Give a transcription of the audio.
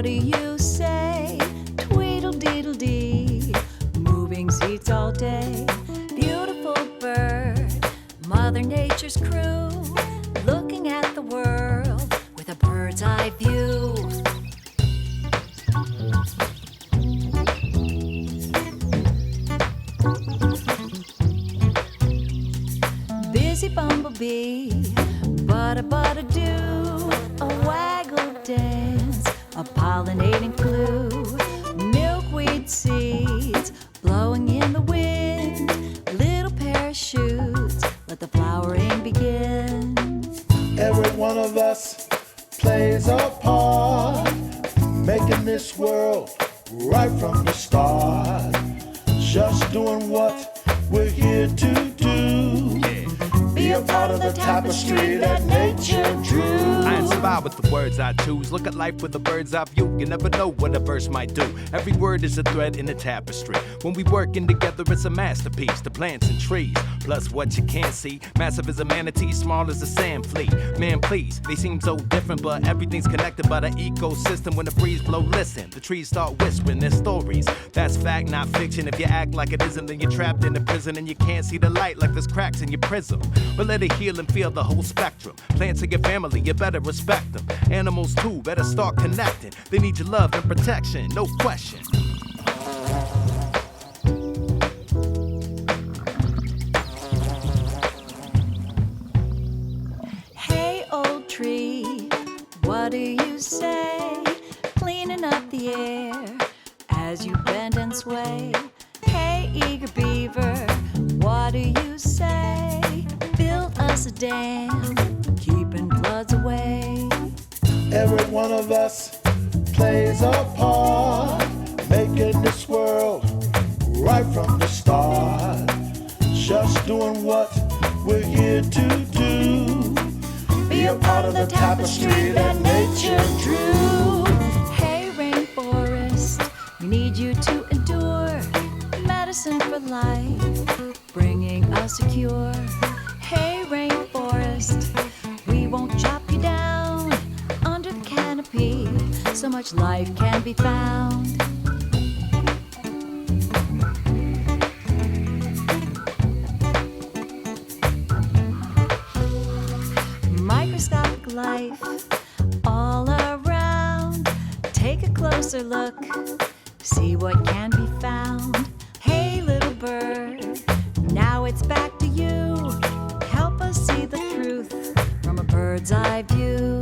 do you say? Tweedle-deedle-dee, moving seats all day. Beautiful bird, Mother Nature's crew, looking at the world with a bird's eye view. Busy bumblebee, butter-butter-do, a waggle dance, a pollinating flu, milkweed seeds blowing in the wind, little parachutes, let the flowering begin. Every one of us plays a part, making this world right from the start. Just doing what we're here to do. Be a part of the tapestry that nature drew. I inspire with the words I choose. Look at life with a bird's eye view. You never know what a verse might do. Every word is a thread in the tapestry. When we working together, it's a masterpiece. The plants and trees, plus what you can't see. Massive as a manatee, small as a sand flea. Man, please, they seem so different, but everything's connected by the ecosystem. When the breeze blow, listen, the trees start whispering their stories. That's fact, not fiction. If you act like it isn't, then you're trapped in a prison and you can't see the light like there's cracks in your prism. But let it heal and feel the whole spectrum. Plants are your family, you better respect them. Animals too, better start connecting. They need your love and protection, no question. Hey, old tree, what do you say? Cleaning up the air as you bend and sway. Hey, eager beaver, what do you say? Build us a dam, keeping floods away. Every one of us plays a part, making this world right from the start. Just doing what we're here to do. Be a part of the tapestry that nature drew. Hey, rainforest, we need you to endure. Medicine for life, bringing us a cure. Hey, rainforest, we won't chop you down. Under the canopy, so much life can be found. Microscopic life all around. Take a closer look, see what can be found. Hey, little bird, now it's back to you. Help us see the truth from a bird's eye view.